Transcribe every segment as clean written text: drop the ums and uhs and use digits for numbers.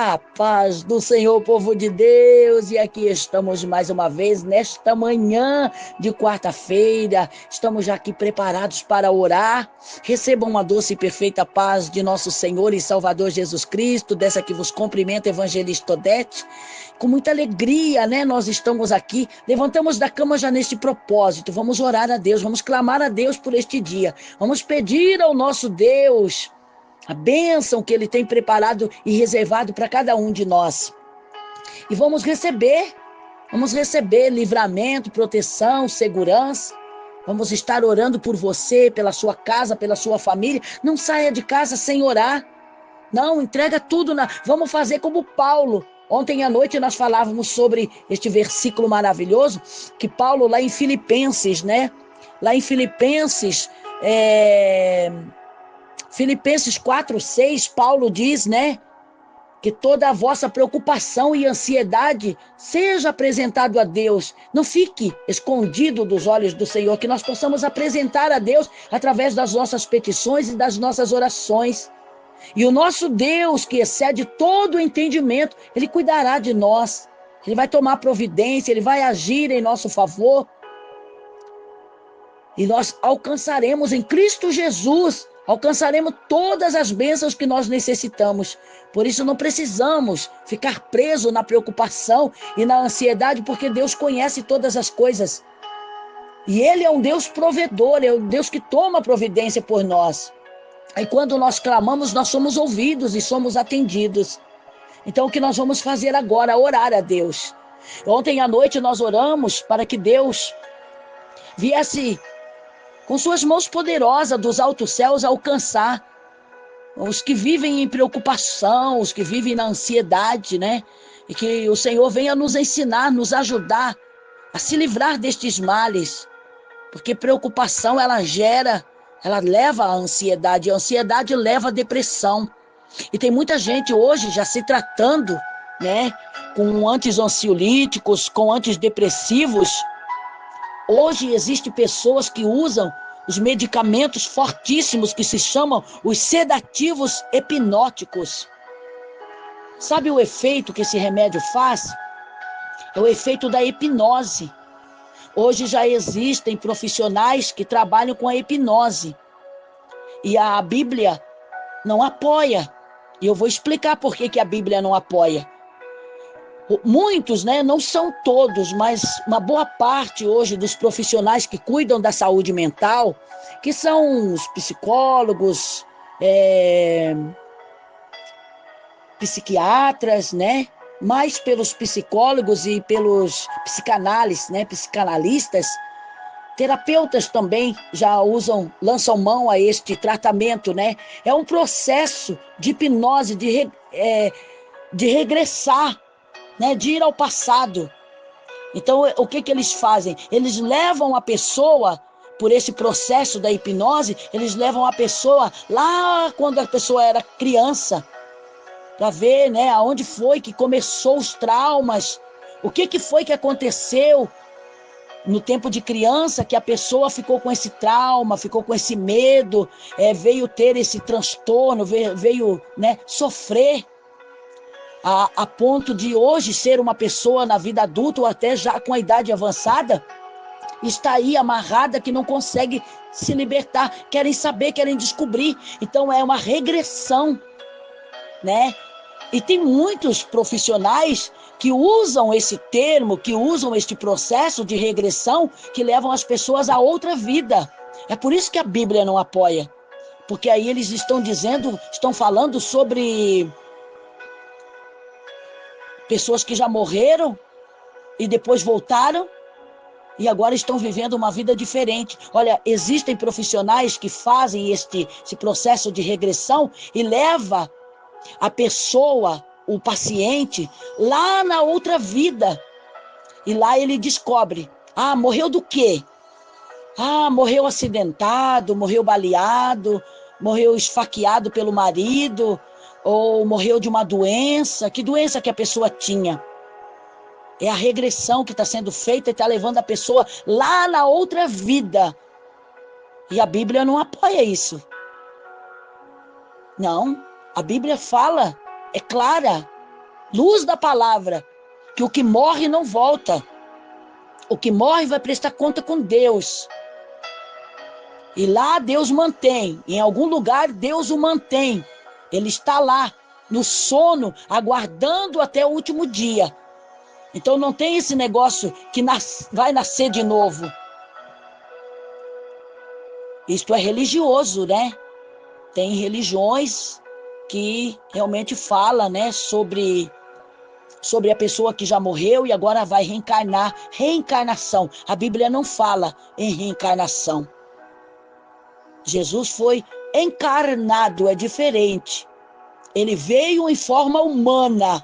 A paz do Senhor, povo de Deus, e aqui estamos mais uma vez nesta manhã de quarta-feira. Estamos já aqui preparados para orar. Recebam uma doce e perfeita paz de nosso Senhor e Salvador Jesus Cristo, dessa que vos cumprimenta, Evangelista Odete. Com muita alegria, né? Nós estamos aqui, levantamos da cama já neste propósito. Vamos orar a Deus, vamos clamar a Deus por este dia. Vamos pedir ao nosso Deus a bênção que Ele tem preparado e reservado para cada um de nós. E vamos receber livramento, proteção, segurança. Vamos estar orando por você, pela sua casa, pela sua família. Não saia de casa sem orar. Não, entrega tudo. Vamos fazer como Paulo. Ontem à noite nós falávamos sobre este versículo maravilhoso, que Paulo lá em Filipenses, né? Lá em Filipenses 4:6, Paulo diz, né, que toda a vossa preocupação e ansiedade seja apresentado a Deus. Não fique escondido dos olhos do Senhor, que nós possamos apresentar a Deus através das nossas petições e das nossas orações. E o nosso Deus, que excede todo o entendimento, Ele cuidará de nós. Ele vai tomar providência, Ele vai agir em nosso favor. E nós alcançaremos em Cristo Jesus, alcançaremos todas as bênçãos que nós necessitamos. Por isso não precisamos ficar presos na preocupação e na ansiedade, porque Deus conhece todas as coisas. E Ele é um Deus provedor, é um Deus que toma providência por nós. Aí quando nós clamamos, nós somos ouvidos e somos atendidos. Então o que nós vamos fazer agora? Orar a Deus. Ontem à noite nós oramos para que Deus viesse com suas mãos poderosas dos altos céus alcançar os que vivem em preocupação, os que vivem na ansiedade, né? E que o Senhor venha nos ensinar, nos ajudar a se livrar destes males. Porque preocupação, ela leva à ansiedade, a ansiedade leva à depressão. E tem muita gente hoje já se tratando, né? Com anti-ansiolíticos, com antidepressivos. Hoje existem pessoas que usam os medicamentos fortíssimos que se chamam os sedativos hipnóticos. Sabe o efeito que esse remédio faz? É o efeito da hipnose. Hoje já existem profissionais que trabalham com a hipnose. E a Bíblia não apoia. E eu vou explicar por que a Bíblia não apoia. Muitos, né, não são todos, mas uma boa parte hoje dos profissionais que cuidam da saúde mental, que são os psicólogos, psiquiatras, né, mais pelos psicólogos e pelos psicanalistas, terapeutas também já lançam mão a este tratamento, né? É um processo de hipnose, de regressar, né, de ir ao passado. Então, o que eles fazem? Eles levam a pessoa, por esse processo da hipnose, eles levam a pessoa lá quando a pessoa era criança, para ver, né, aonde foi que começou os traumas, o que foi que aconteceu no tempo de criança, que a pessoa ficou com esse trauma, ficou com esse medo, veio ter esse transtorno, veio, né, sofrer, a ponto de hoje ser uma pessoa na vida adulta ou até já com a idade avançada, está aí amarrada, que não consegue se libertar, querem saber, querem descobrir. Então é uma regressão, né? E tem muitos profissionais que usam esse termo, que usam este processo de regressão, que levam as pessoas a outra vida. É por isso que a Bíblia não apoia, porque aí eles estão falando sobre pessoas que já morreram e depois voltaram e agora estão vivendo uma vida diferente. Olha, existem profissionais que fazem esse processo de regressão e leva a pessoa, o paciente, lá na outra vida. E lá ele descobre, morreu do quê? Morreu acidentado, morreu baleado, morreu esfaqueado pelo marido, ou morreu de uma doença. Que doença que a pessoa tinha? É a regressão que está sendo feita e está levando a pessoa lá na outra vida. E a Bíblia não apoia isso. Não, a Bíblia fala, é clara. luz da palavra, que o que morre não volta. O que morre vai prestar conta com Deus. E lá Deus mantém, em algum lugar Deus o mantém. Ele está lá, no sono, aguardando até o último dia. Então não tem esse negócio que vai nascer de novo. Isto é religioso, né? Tem religiões que realmente falam, né, sobre a pessoa que já morreu e agora vai reencarnar. Reencarnação. A Bíblia não fala em reencarnação. Jesus foi encarnado, é diferente. Ele veio em forma humana.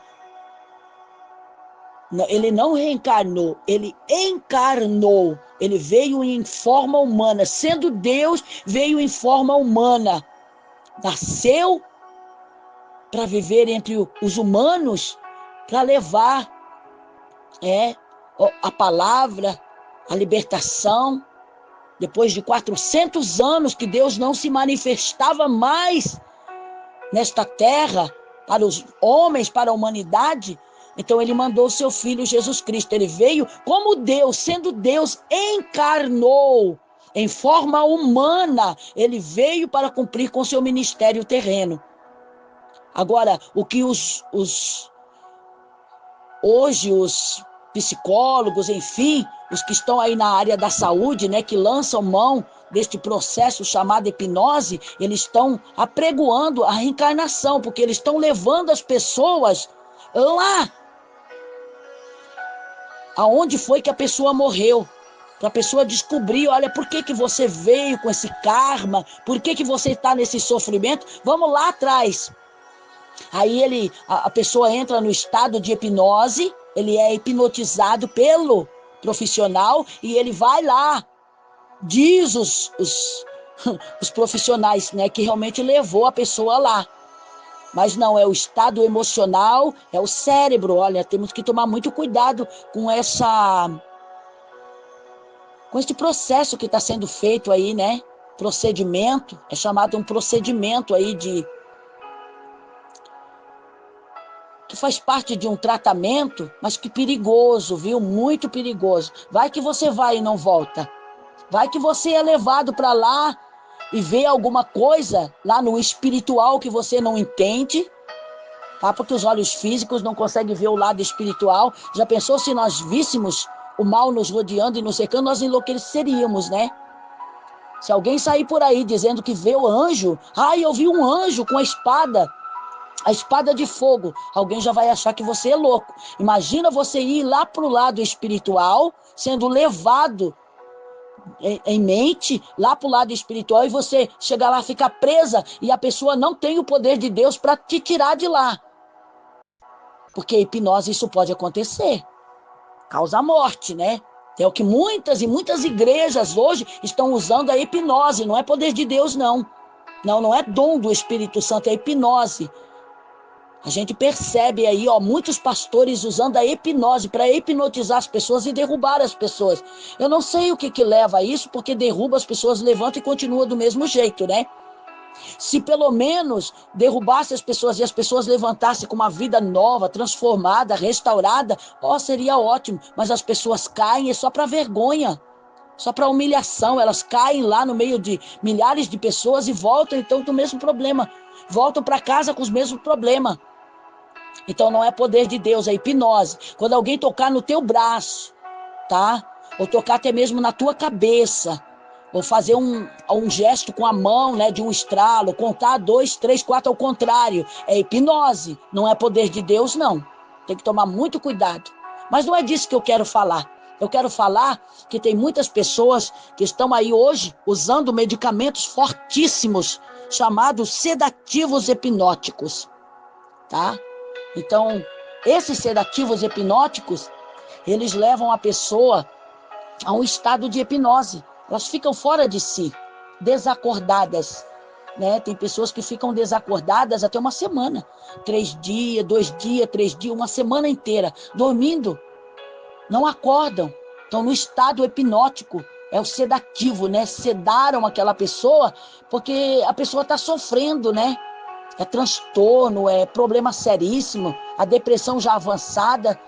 Ele não reencarnou, ele encarnou. Ele veio em forma humana. Sendo Deus, veio em forma humana. Nasceu para viver entre os humanos, para levar a palavra, a libertação. Depois de 400 anos que Deus não se manifestava mais nesta terra, para os homens, para a humanidade, então ele mandou o seu Filho Jesus Cristo. Ele veio como Deus, sendo Deus, encarnou em forma humana. Ele veio para cumprir com seu ministério terreno. Agora, o que hoje os psicólogos, enfim, os que estão aí na área da saúde, né, que lançam mão deste processo chamado hipnose, eles estão apregoando a reencarnação, porque eles estão levando as pessoas lá aonde foi que a pessoa morreu, para a pessoa descobrir, olha, por que você veio com esse karma, por que você está nesse sofrimento, vamos lá atrás. Aí a pessoa entra no estado de hipnose, ele é hipnotizado pelo profissional e ele vai lá, diz os profissionais, né, que realmente levou a pessoa lá. Mas não, é o estado emocional, é o cérebro. Olha, temos que tomar muito cuidado com esse processo que está sendo feito aí, né? Procedimento, é chamado um procedimento aí que faz parte de um tratamento, mas que perigoso, viu? Muito perigoso. Vai que você vai e não volta. Vai que você é levado para lá e vê alguma coisa lá no espiritual que você não entende, tá? Porque os olhos físicos não conseguem ver o lado espiritual. Já pensou se nós víssemos o mal nos rodeando e nos cercando, nós enlouqueceríamos, né? Se alguém sair por aí dizendo que vê o anjo, eu vi um anjo com a espada de fogo, alguém já vai achar que você é louco. Imagina você ir lá para o lado espiritual, sendo levado em mente, lá para o lado espiritual, e você chegar lá, ficar presa, e a pessoa não tem o poder de Deus para te tirar de lá. Porque hipnose, isso pode acontecer. Causa morte, né? É o que muitas e muitas igrejas hoje estão usando a hipnose, não é poder de Deus, não. Não é dom do Espírito Santo, é hipnose. A gente percebe aí, muitos pastores usando a hipnose para hipnotizar as pessoas e derrubar as pessoas. Eu não sei o que leva a isso, porque derruba as pessoas, levanta e continua do mesmo jeito, né? Se pelo menos derrubasse as pessoas e as pessoas levantassem com uma vida nova, transformada, restaurada, seria ótimo. Mas as pessoas caem só para vergonha, só para humilhação. Elas caem lá no meio de milhares de pessoas e voltam então do mesmo problema. Voltam para casa com os mesmos problemas. Então não é poder de Deus, é hipnose. Quando alguém tocar no teu braço, tá? Ou tocar até mesmo na tua cabeça, ou fazer um gesto com a mão, né, de um estralo, contar 2, 3, 4 ao contrário, é hipnose, não é poder de Deus, não. Tem que tomar muito cuidado. Mas não é disso que eu quero falar. Eu quero falar que tem muitas pessoas que estão aí hoje usando medicamentos fortíssimos, chamados sedativos hipnóticos, tá? Então, esses sedativos hipnóticos, eles levam a pessoa a um estado de hipnose. Elas ficam fora de si, desacordadas, né? Tem pessoas que ficam desacordadas até uma semana, 3 dias, 2 dias, 3 dias, uma semana inteira, dormindo, não acordam, estão no estado hipnótico, é o sedativo, né? Sedaram aquela pessoa, porque a pessoa está sofrendo, né? é transtorno, é problema seríssimo, a depressão já avançada.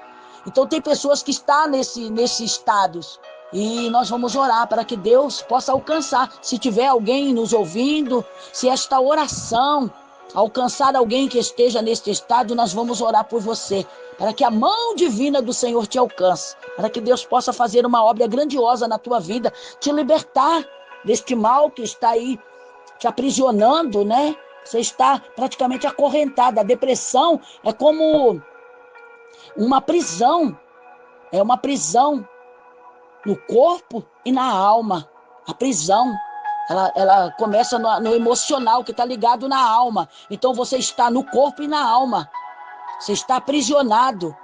Então tem pessoas que estão nesse estados. E nós vamos orar para que Deus possa alcançar. Se tiver alguém nos ouvindo, se esta oração alcançar alguém que esteja neste estado, nós vamos orar por você, para que a mão divina do Senhor te alcance, para que Deus possa fazer uma obra grandiosa na tua vida, te libertar deste mal que está aí te aprisionando, né? Você está praticamente acorrentado. A depressão é como uma prisão, é uma prisão no corpo e na alma. A prisão, ela começa no emocional, que está ligado na alma. Então você está no corpo e na alma. Você está aprisionado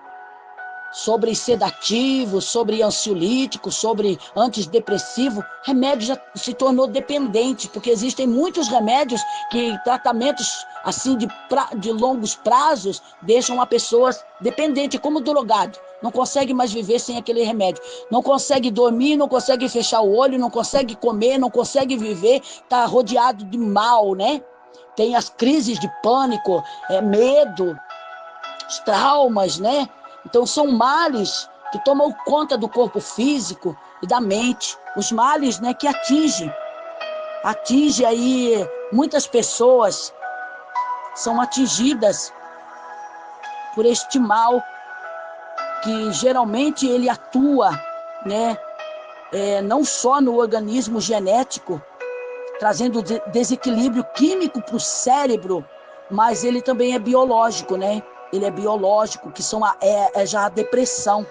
sobre sedativo, sobre ansiolítico, sobre antidepressivo. Remédio já se tornou dependente, porque existem muitos remédios que tratamentos assim de longos prazos deixam a pessoa dependente, como drogado. Não consegue mais viver sem aquele remédio. Não consegue dormir, não consegue fechar o olho, não consegue comer, não consegue viver, está rodeado de mal, né? Tem as crises de pânico, medo, os traumas, né? Então são males que tomam conta do corpo físico e da mente. Os males, né, que atinge aí muitas pessoas são atingidas por este mal que geralmente ele atua, né, não só no organismo genético, trazendo desequilíbrio químico para o cérebro, mas ele também é biológico, né? Ele é biológico, que já a depressão,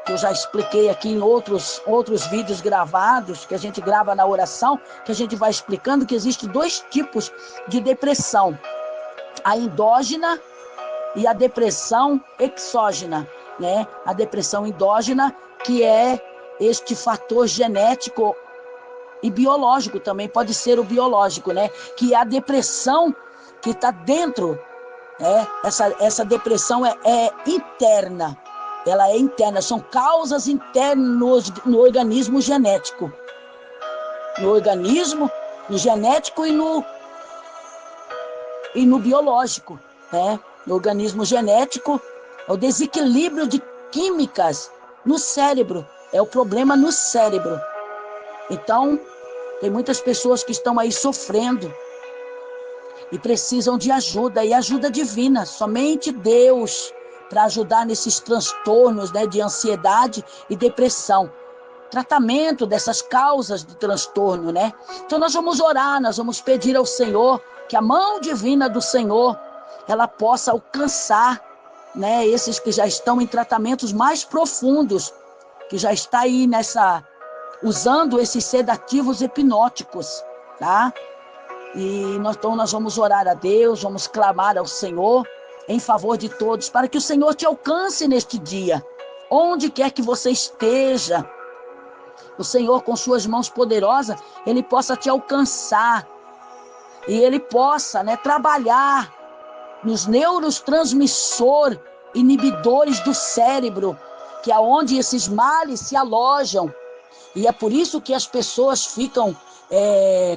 que eu já expliquei aqui em outros vídeos gravados, que a gente grava na oração, que a gente vai explicando que existem 2 tipos de depressão: a endógena e a depressão exógena, né? A depressão endógena, que é este fator genético e biológico também, pode ser o biológico, né? Que é a depressão que está dentro. Essa depressão é interna, ela é interna, são causas internas no organismo genético, no genético e no biológico, né? No organismo genético, é o desequilíbrio de químicas no cérebro, é o problema no cérebro. Então, tem muitas pessoas que estão aí sofrendo e precisam de ajuda, e ajuda divina, somente Deus, para ajudar nesses transtornos, né, de ansiedade e depressão. Tratamento dessas causas de transtorno, né? Então nós vamos orar, nós vamos pedir ao Senhor que a mão divina do Senhor, ela possa alcançar, né, esses que já estão em tratamentos mais profundos, que já está aí usando esses sedativos hipnóticos, tá? E então nós vamos orar a Deus, vamos clamar ao Senhor em favor de todos, para que o Senhor te alcance neste dia, onde quer que você esteja. O Senhor, com suas mãos poderosas, Ele possa te alcançar, e Ele possa, né, trabalhar nos neurotransmissores inibidores do cérebro, que é onde esses males se alojam. E é por isso que as pessoas ficam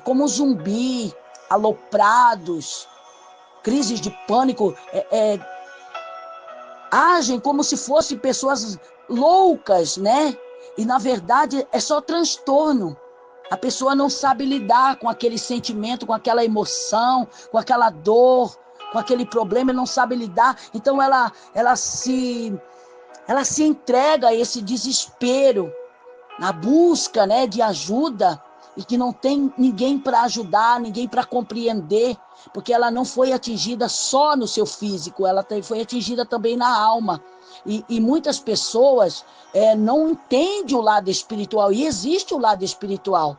como zumbi, aloprados, crises de pânico, agem como se fossem pessoas loucas, né? E na verdade é só transtorno. A pessoa não sabe lidar com aquele sentimento, com aquela emoção, com aquela dor, com aquele problema, não sabe lidar. Então ela se entrega a esse desespero, na busca, né, de ajuda, e que não tem ninguém para ajudar, ninguém para compreender, porque ela não foi atingida só no seu físico, ela foi atingida também na alma. E muitas pessoas não entendem o lado espiritual, e existe o lado espiritual,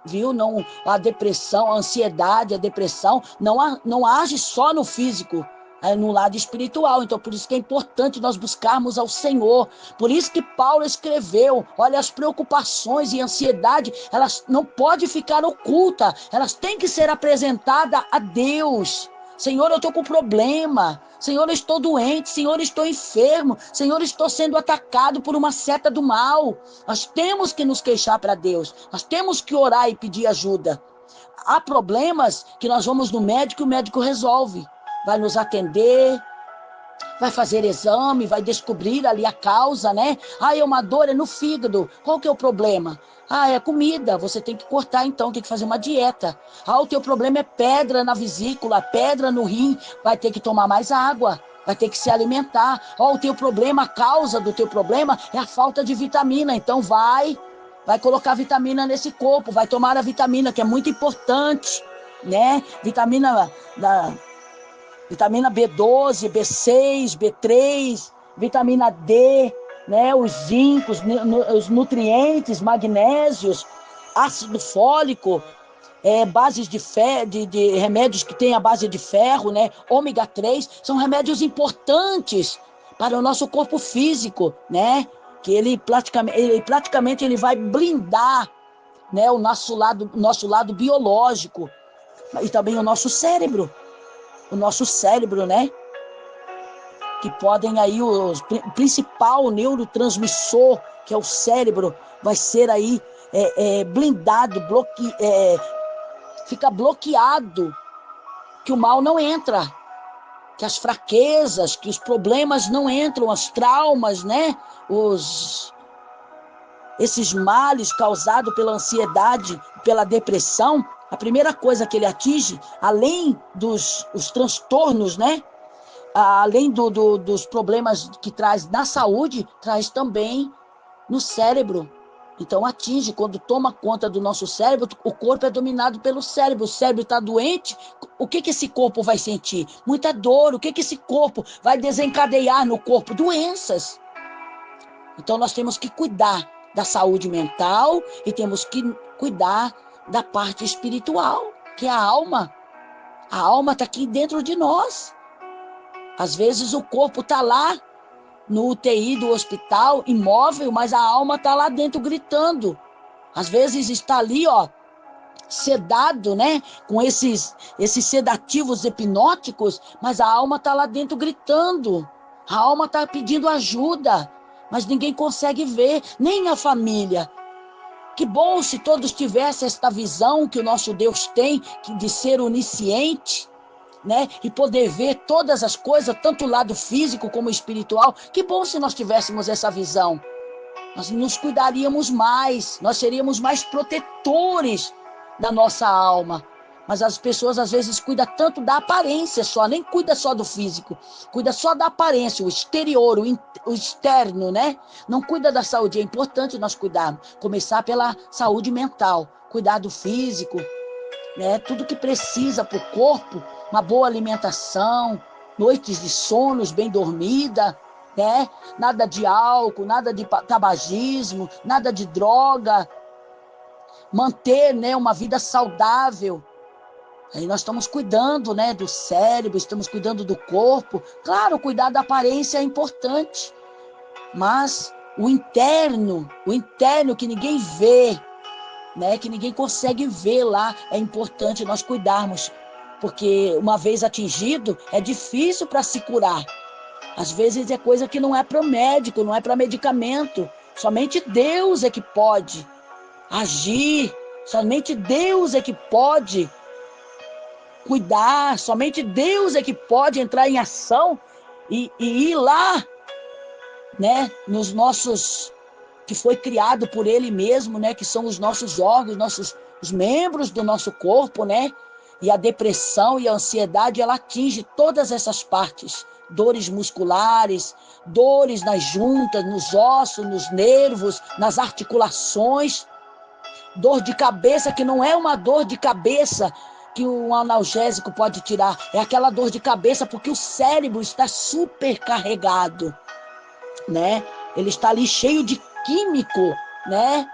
viu? Não, a depressão, a ansiedade, a depressão não age só no físico, no lado espiritual. Então por isso que é importante nós buscarmos ao Senhor. Por isso que Paulo escreveu, olha, as preocupações e ansiedade, elas não podem ficar ocultas, elas têm que ser apresentadas a Deus. Senhor, eu estou com problema. Senhor, eu estou doente. Senhor, eu estou enfermo. Senhor, eu estou sendo atacado por uma seta do mal. Nós temos que nos queixar para Deus. Nós temos que orar e pedir ajuda. Há problemas que nós vamos no médico e o médico resolve. Vai nos atender, vai fazer exame, vai descobrir ali a causa, né? Ah, é uma dor, é no fígado. Qual que é o problema? Ah, é comida, você tem que cortar então, tem que fazer uma dieta. Ah, o teu problema é pedra na vesícula, pedra no rim, vai ter que tomar mais água, vai ter que se alimentar. Ó, o teu problema, a causa do teu problema é a falta de vitamina, então vai colocar vitamina nesse corpo, vai tomar a vitamina, que é muito importante, né? Vitamina B12, B6, B3, vitamina D, né? Os zincos, os nutrientes, magnésios, ácido fólico, bases de remédios que têm a base de ferro, né? Ômega 3, são remédios importantes para o nosso corpo físico, né? Que ele praticamente ele vai blindar, né, o nosso lado biológico e também o nosso cérebro, né? Que podem aí o principal neurotransmissor, que é o cérebro, vai ser aí blindado, fica bloqueado, que o mal não entra, que as fraquezas, que os problemas não entram, as traumas, né? Esses males causados pela ansiedade, pela depressão, a primeira coisa que ele atinge, além dos transtornos, né? Além dos problemas que traz na saúde, traz também no cérebro. Então atinge, quando toma conta do nosso cérebro, o corpo é dominado pelo cérebro. O cérebro está doente, o que esse corpo vai sentir? Muita dor. O que esse corpo vai desencadear no corpo? Doenças. Então nós temos que cuidar da saúde mental e temos que cuidar da parte espiritual, que é a alma. A alma está aqui dentro de nós. Às vezes o corpo está lá no UTI do hospital, imóvel, mas a alma está lá dentro gritando. Às vezes está ali, ó, sedado, né? Com esses sedativos hipnóticos, mas a alma está lá dentro gritando. A alma está pedindo ajuda, mas ninguém consegue ver, nem a família. Que bom se todos tivessem esta visão que o nosso Deus tem, de ser onisciente, né? E poder ver todas as coisas, tanto o lado físico como espiritual. Que bom se nós tivéssemos essa visão. Nós nos cuidaríamos mais, nós seríamos mais protetores da nossa alma. Mas as pessoas às vezes cuidam tanto da aparência só, nem cuida só do físico, cuida só da aparência, o exterior, o externo, né? Não cuida da saúde. É importante nós cuidarmos, começar pela saúde mental, cuidar do físico, né? Tudo que precisa para o corpo, uma boa alimentação, noites de sonos bem dormida, né? Nada de álcool, nada de tabagismo, nada de droga, manter, né, uma vida saudável. Aí nós estamos cuidando, né, do cérebro, estamos cuidando do corpo. Claro, cuidar da aparência é importante, mas o interno que ninguém vê, né, que ninguém consegue ver lá, é importante nós cuidarmos, porque uma vez atingido, é difícil para se curar. Às vezes é coisa que não é para o médico, não é para medicamento. Somente Deus é que pode agir, somente Deus é que pode cuidar, somente Deus é que pode entrar em ação e ir lá, né, nos nossos, que foi criado por Ele mesmo, né, que são os nossos órgãos, os membros do nosso corpo, né? E a depressão e a ansiedade, ela atinge todas essas partes. Dores musculares, dores nas juntas, nos ossos, nos nervos, nas articulações. Dor de cabeça, que não é uma dor de cabeça que um analgésico pode tirar. É aquela dor de cabeça porque o cérebro está supercarregado, né? Ele está ali cheio de químico, né?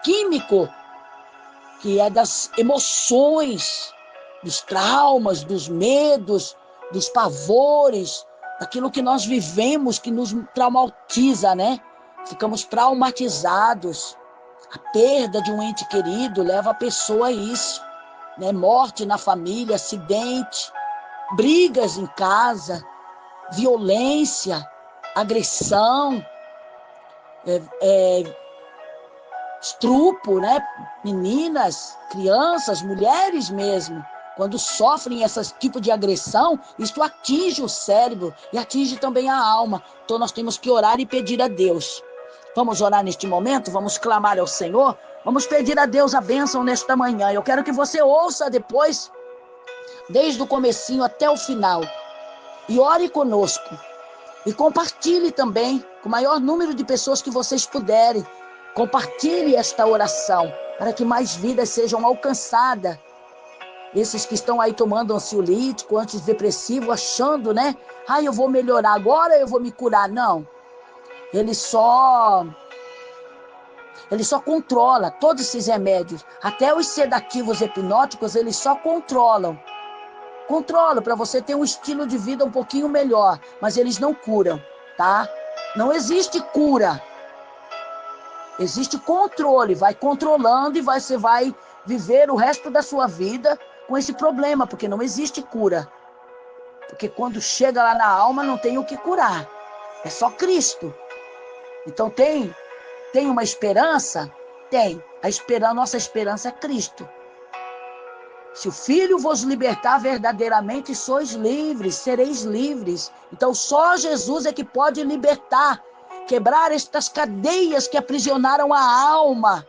Químico, que é das emoções, dos traumas, dos medos, dos pavores, daquilo que nós vivemos, que nos traumatiza, né? Ficamos traumatizados. A perda de um ente querido leva a pessoa a isso, né? Morte na família, acidente, brigas em casa, violência, agressão, Estupro, né? Meninas, crianças, mulheres mesmo. Quando sofrem esse tipo de agressão, isso atinge o cérebro e atinge também a alma. Então nós temos que orar e pedir a Deus. Vamos orar neste momento, vamos clamar ao Senhor, vamos pedir a Deus a bênção nesta manhã. Eu quero que você ouça depois, desde o comecinho até o final, e ore conosco. E compartilhe também com o maior número de pessoas que vocês puderem. Compartilhe esta oração para que mais vidas sejam alcançadas. Esses que estão aí tomando ansiolítico, antidepressivo, achando, né? Eu vou melhorar agora, eu vou me curar. Não. Ele só controla todos esses remédios. Até os sedativos hipnóticos, eles só controlam. Controlam para você ter um estilo de vida um pouquinho melhor. Mas eles não curam, tá? Não existe cura. Existe controle. Vai controlando e você vai viver o resto da sua vida com esse problema, porque não existe cura. Porque quando chega lá na alma, não tem o que curar. É só Cristo. Então tem uma esperança? Tem. Nossa esperança é Cristo. Se o Filho vos libertar verdadeiramente, sois livres, sereis livres. Então só Jesus é que pode libertar, quebrar estas cadeias que aprisionaram a alma,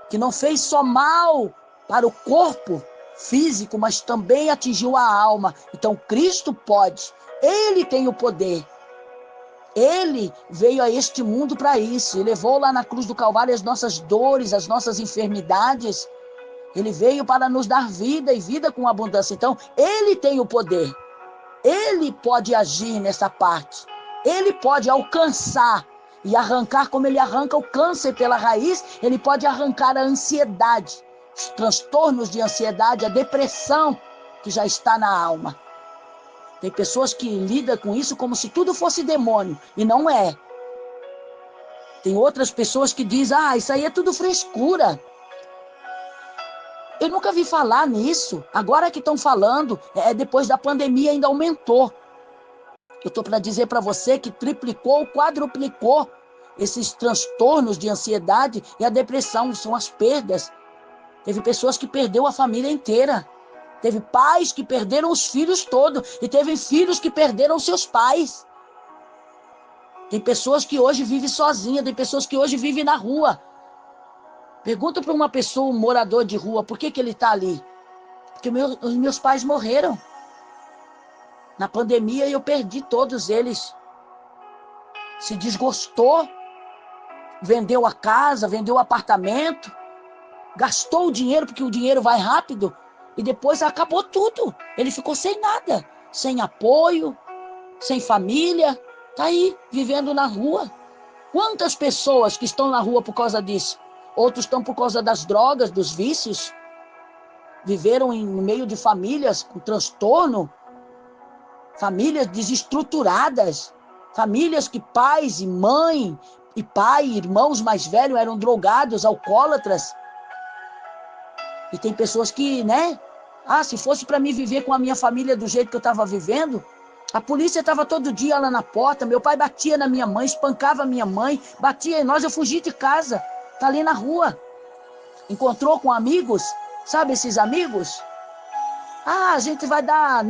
que não fez só mal para o corpo físico, mas também atingiu a alma. Então Cristo pode, Ele tem o poder. Ele veio a este mundo para isso. Ele levou lá na cruz do Calvário as nossas dores, as nossas enfermidades. Ele veio para nos dar vida e vida com abundância. Então, Ele tem o poder. Ele pode agir nessa parte. Ele pode alcançar e arrancar, como Ele arranca o câncer pela raiz, Ele pode arrancar a ansiedade, os transtornos de ansiedade, a depressão que já está na alma. Tem pessoas que lidam com isso como se tudo fosse demônio, e não é. Tem outras pessoas que dizem, isso aí é tudo frescura. Eu nunca vi falar nisso. Agora que estão falando, depois da pandemia ainda aumentou. Eu estou para dizer para você que triplicou, quadruplicou esses transtornos de ansiedade e a depressão, são as perdas. Teve pessoas que perderam a família inteira. Teve pais que perderam os filhos todos. E teve filhos que perderam seus pais. Tem pessoas que hoje vivem sozinhas. Tem pessoas que hoje vivem na rua. Pergunta para uma pessoa, um morador de rua, por que ele está ali? Porque os meus pais morreram. Na pandemia eu perdi todos eles. Se desgostou. Vendeu a casa, vendeu o apartamento. Gastou o dinheiro, porque o dinheiro vai rápido. E depois acabou tudo. Ele ficou sem nada. Sem apoio, sem família. Está aí, vivendo na rua. Quantas pessoas que estão na rua por causa disso? Outros estão por causa das drogas, dos vícios. Viveram no meio de famílias com transtorno. Famílias desestruturadas. Famílias que pais e mãe, e pai, irmãos mais velhos eram drogados, alcoólatras. E tem pessoas que, se fosse para mim viver com a minha família do jeito que eu estava vivendo, a polícia estava todo dia lá na porta, meu pai batia na minha mãe, espancava a minha mãe, batia em nós, eu fugi de casa, tá ali na rua. Encontrou com amigos, sabe esses amigos? A gente vai dar,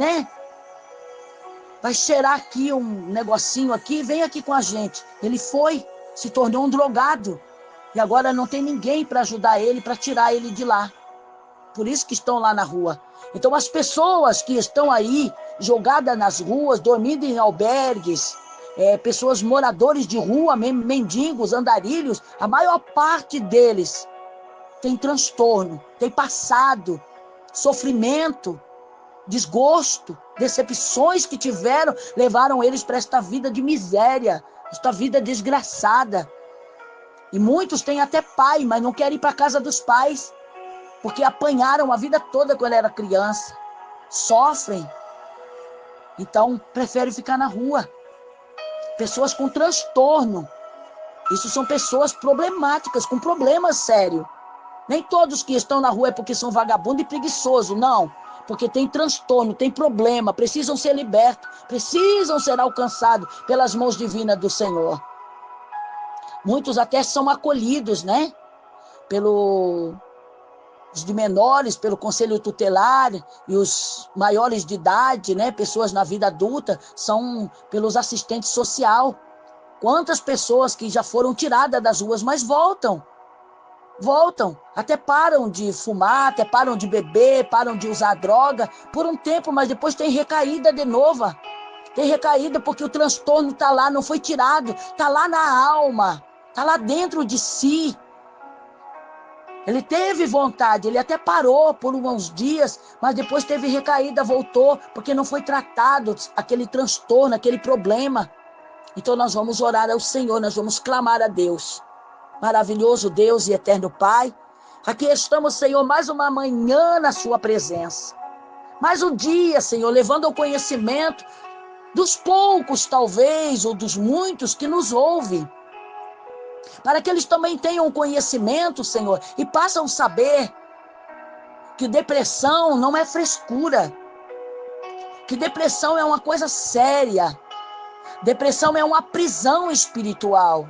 vai cheirar aqui um negocinho aqui, vem aqui com a gente. Ele foi, se tornou um drogado. E agora não tem ninguém para ajudar ele, para tirar ele de lá. Por isso que estão lá na rua. Então as pessoas que estão aí, jogadas nas ruas, dormindo em albergues, pessoas moradores de rua, mendigos, andarilhos, a maior parte deles tem transtorno, tem passado, sofrimento, desgosto, decepções que tiveram, levaram eles para esta vida de miséria, esta vida desgraçada. E muitos têm até pai, mas não querem ir para a casa dos pais, porque apanharam a vida toda quando era criança. Sofrem. Então, preferem ficar na rua. Pessoas com transtorno. Isso são pessoas problemáticas, com problemas sérios. Nem todos que estão na rua é porque são vagabundos e preguiçosos, não. Porque tem transtorno, tem problema, precisam ser libertos, precisam ser alcançados pelas mãos divinas do Senhor. Muitos até são acolhidos, né? Os de menores, pelo conselho tutelar, e os maiores de idade, né? Pessoas na vida adulta, são pelos assistentes social. Quantas pessoas que já foram tiradas das ruas, mas voltam, até param de fumar, até param de beber, param de usar droga por um tempo, mas depois tem recaída de novo. Tem recaída porque o transtorno está lá, não foi tirado, está lá na alma, está lá dentro de si. Ele teve vontade, ele até parou por uns dias, mas depois teve recaída, voltou, porque não foi tratado aquele transtorno, aquele problema. Então nós vamos orar ao Senhor, nós vamos clamar a Deus. Maravilhoso Deus e eterno Pai, aqui estamos, Senhor, mais uma manhã na sua presença. Mais um dia, Senhor, levando ao conhecimento dos poucos, talvez, ou dos muitos que nos ouvem, para que eles também tenham conhecimento, Senhor, e passam a saber que depressão não é frescura, que depressão é uma coisa séria, depressão é uma prisão espiritual.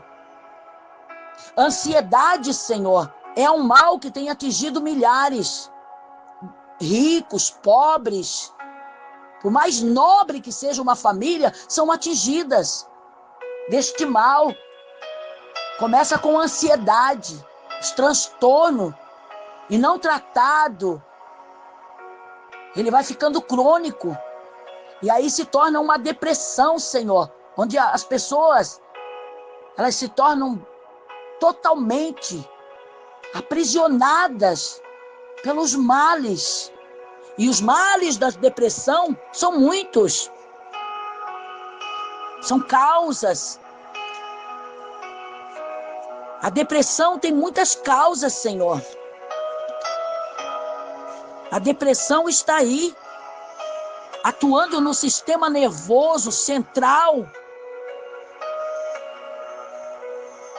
Ansiedade, Senhor, é um mal que tem atingido milhares, ricos, pobres, por mais nobre que seja uma família, são atingidas deste mal. Começa com ansiedade, os transtornos, e não tratado, ele vai ficando crônico, e aí se torna uma depressão, Senhor, onde as pessoas, elas se tornam totalmente aprisionadas pelos males. E os males da depressão são muitos. São causas. A depressão tem muitas causas, Senhor. A depressão está aí, atuando no sistema nervoso central.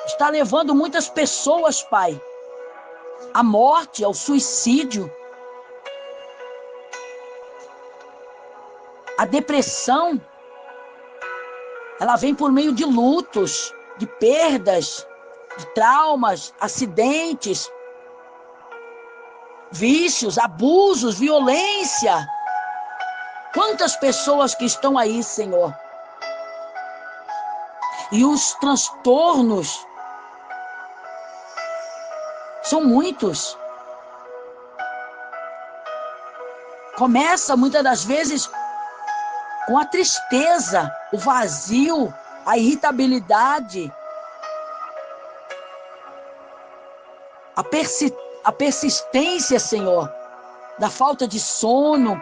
Está levando muitas pessoas, Pai, à morte, ao suicídio. A depressão, ela vem por meio de lutos, de perdas, de traumas, acidentes, vícios, abusos, violência. Quantas pessoas que estão aí, Senhor. E os transtornos são muitos. Começa muitas das vezes com a tristeza, o vazio, a irritabilidade, a persistência, Senhor, da falta de sono,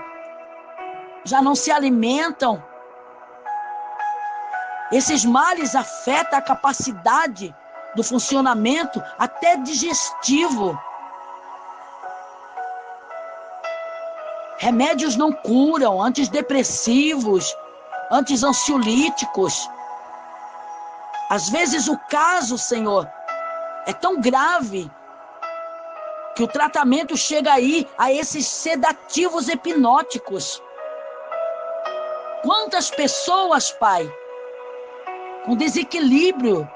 já não se alimentam. Esses males afetam a capacidade do funcionamento até digestivo. Remédios não curam, antidepressivos, anti-ansiolíticos. Às vezes o caso, Senhor, é tão grave que o tratamento chega aí a esses sedativos hipnóticos. Quantas pessoas, Pai, com desequilíbrio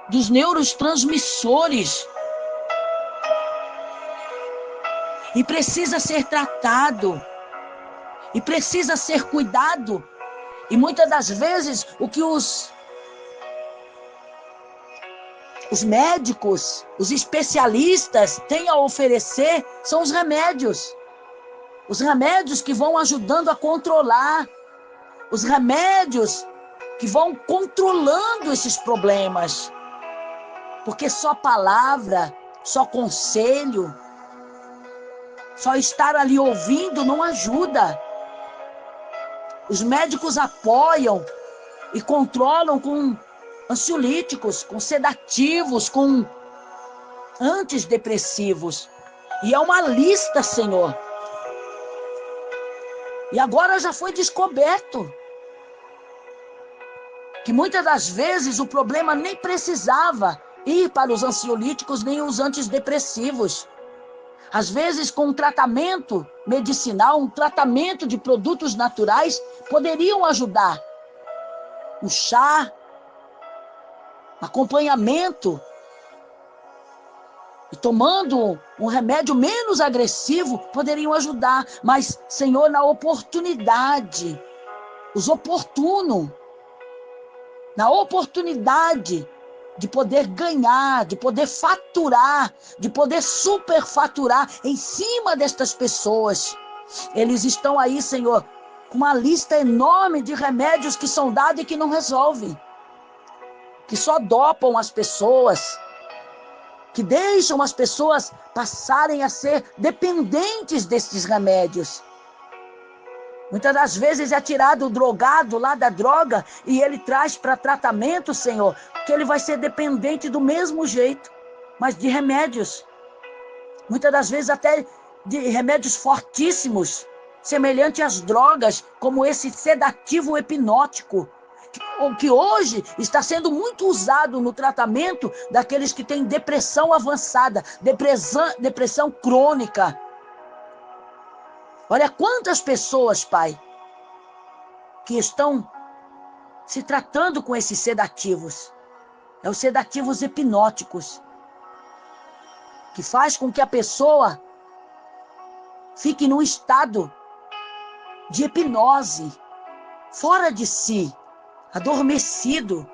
dos neurotransmissores, e precisa ser tratado, e precisa ser cuidado, e muitas das vezes o que os médicos, os especialistas têm a oferecer são os remédios que vão ajudando a controlar, os remédios que vão controlando esses problemas, porque só palavra, só conselho, só estar ali ouvindo não ajuda. Os médicos apoiam e controlam com ansiolíticos, com sedativos, com antidepressivos. E é uma lista, Senhor. E agora já foi descoberto que muitas das vezes o problema nem precisava ir para os ansiolíticos nem os antidepressivos. Às vezes, com um tratamento medicinal, um tratamento de produtos naturais, poderiam ajudar. Um chá, acompanhamento, e tomando um remédio menos agressivo, poderiam ajudar. Mas, Senhor, na oportunidade, os oportunos, na oportunidade de poder ganhar, de poder faturar, de poder superfaturar em cima destas pessoas. Eles estão aí, Senhor, com uma lista enorme de remédios que são dados e que não resolvem, que só dopam as pessoas, que deixam as pessoas passarem a ser dependentes desses remédios. Muitas das vezes é tirado o drogado lá da droga e ele traz para tratamento, Senhor, que ele vai ser dependente do mesmo jeito, mas de remédios. Muitas das vezes até de remédios fortíssimos, semelhante às drogas, como esse sedativo hipnótico, que hoje está sendo muito usado no tratamento daqueles que têm depressão avançada, depressão crônica. Olha quantas pessoas, Pai, que estão se tratando com esses sedativos. É os sedativos hipnóticos, que faz com que a pessoa fique num estado de hipnose, fora de si, adormecido,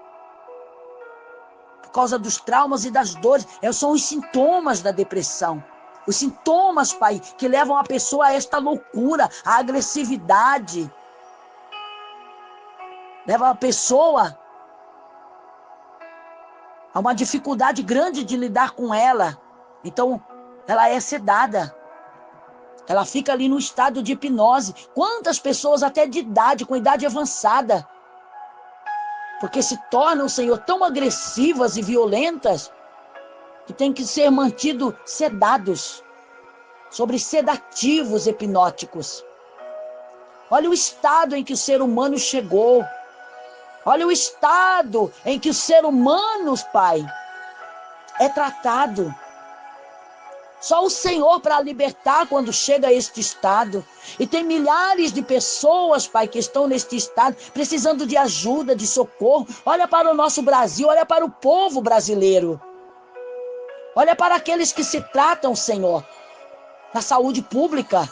por causa dos traumas e das dores. São os sintomas da depressão. Os sintomas, Pai, que levam a pessoa a esta loucura, a agressividade. Leva a pessoa a uma dificuldade grande de lidar com ela. Então, ela é sedada. Ela fica ali no estado de hipnose. Quantas pessoas até de idade, com idade avançada, porque se tornam, Senhor, tão agressivas e violentas, que tem que ser mantidos sedados, sobre sedativos hipnóticos. Olha o estado em que o ser humano chegou. Olha o estado em que o ser humano, Pai, é tratado. Só o Senhor para libertar quando chega a este estado. E tem milhares de pessoas, Pai, que estão neste estado, precisando de ajuda, de socorro. Olha para o nosso Brasil, olha para o povo brasileiro. Olha para aqueles que se tratam, Senhor, na saúde pública,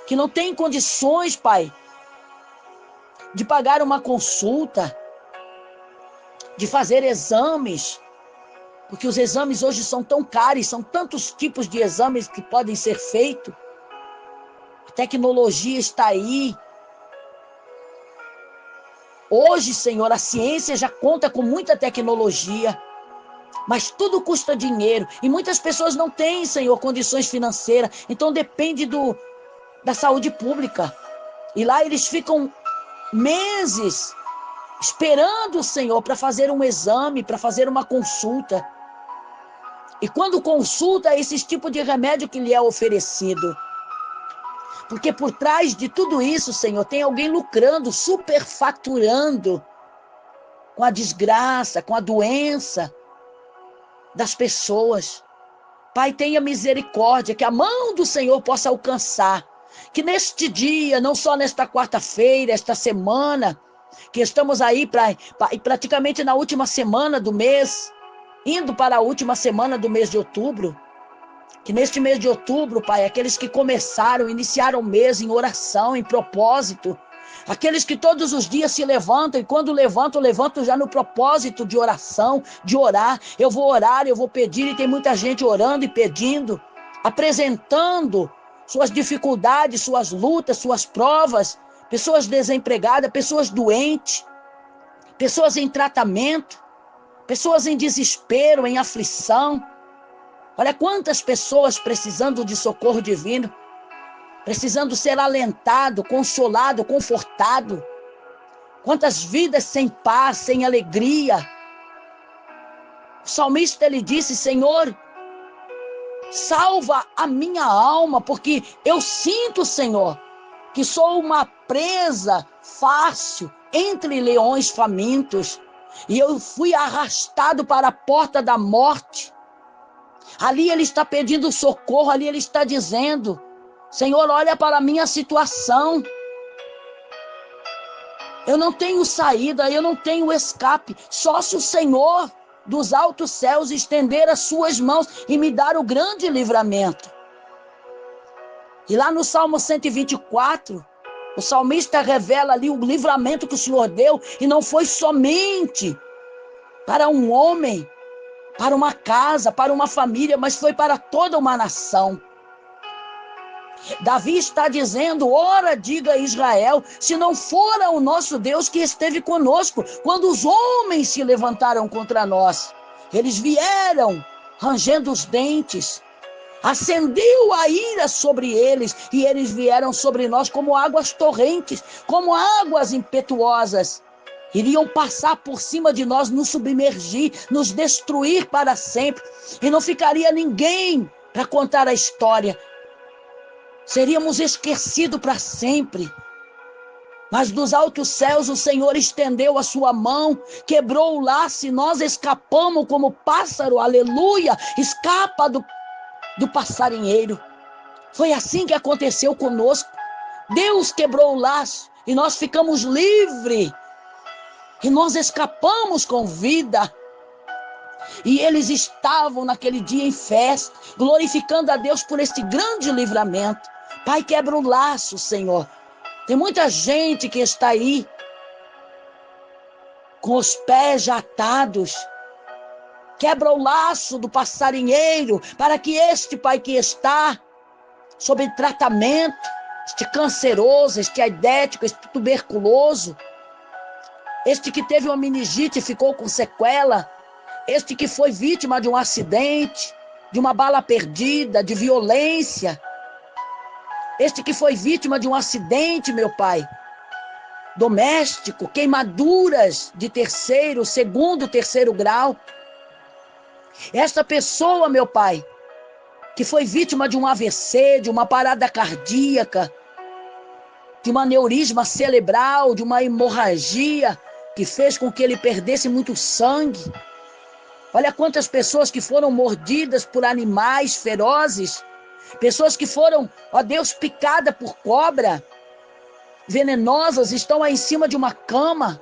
que não têm condições, Pai, de pagar uma consulta, de fazer exames, porque os exames hoje são tão caros, são tantos tipos de exames que podem ser feitos. A tecnologia está aí. Hoje, Senhor, a ciência já conta com muita tecnologia, mas tudo custa dinheiro. E muitas pessoas não têm, Senhor, condições financeiras, então depende da saúde pública. E lá eles ficam meses esperando o Senhor para fazer um exame, para fazer uma consulta. E quando consulta, é esse tipo de remédio que lhe é oferecido. Porque por trás de tudo isso, Senhor, tem alguém lucrando, superfaturando com a desgraça, com a doença das pessoas. Pai, tenha misericórdia, que a mão do Senhor possa alcançar. Que neste dia, não só nesta quarta-feira, esta semana, que estamos aí praticamente na última semana do mês, indo para a última semana do mês de outubro, que neste mês de outubro, Pai, aqueles que iniciaram o mês em oração, em propósito, aqueles que todos os dias se levantam, e quando levantam já no propósito de oração, de orar. Eu vou orar, eu vou pedir, e tem muita gente orando e pedindo, apresentando suas dificuldades, suas lutas, suas provas, pessoas desempregadas, pessoas doentes, pessoas em tratamento, pessoas em desespero, em aflição. Olha quantas pessoas precisando de socorro divino, precisando ser alentado, consolado, confortado. Quantas vidas sem paz, sem alegria. O salmista, ele disse: Senhor, salva a minha alma, porque eu sinto, Senhor, que sou uma presa fácil entre leões famintos. E eu fui arrastado para a porta da morte. Ali ele está pedindo socorro, ali ele está dizendo: Senhor, olha para a minha situação. Eu não tenho saída, eu não tenho escape, só se o Senhor dos altos céus estender as suas mãos e me dar o grande livramento. E lá no Salmo 124, o salmista revela ali o livramento que o Senhor deu, e não foi somente para um homem, para uma casa, para uma família, mas foi para toda uma nação. Davi está dizendo: ora, diga Israel, se não fora o nosso Deus que esteve conosco, quando os homens se levantaram contra nós. Eles vieram rangendo os dentes, acendeu a ira sobre eles, e eles vieram sobre nós como águas torrentes, como águas impetuosas. Iriam passar por cima de nós, nos submergir, nos destruir para sempre, e não ficaria ninguém para contar a história. Seríamos esquecidos para sempre. Mas dos altos céus o Senhor estendeu a sua mão, quebrou o laço, e nós escapamos como pássaro, aleluia, escapa do passarinheiro. Foi assim que aconteceu conosco. Deus quebrou o laço e nós ficamos livres. E nós escapamos com vida. E eles estavam naquele dia em festa, glorificando a Deus por este grande livramento. Pai, quebra o laço, Senhor. Tem muita gente que está aí com os pés já atados. Quebra o laço do passarinheiro, para que este, Pai, que está sob tratamento, este canceroso, este aidético, este tuberculoso, este que teve uma meningite e ficou com sequela, este que foi vítima de um acidente, de uma bala perdida, de violência, este que foi vítima de um acidente, meu Pai, doméstico, queimaduras de segundo, terceiro grau. Esta pessoa, meu Pai, que foi vítima de um AVC, de uma parada cardíaca, de um aneurisma cerebral, de uma hemorragia que fez com que ele perdesse muito sangue. Olha quantas pessoas que foram mordidas por animais ferozes, pessoas que foram, ó Deus, picadas por cobra venenosas, estão aí em cima de uma cama,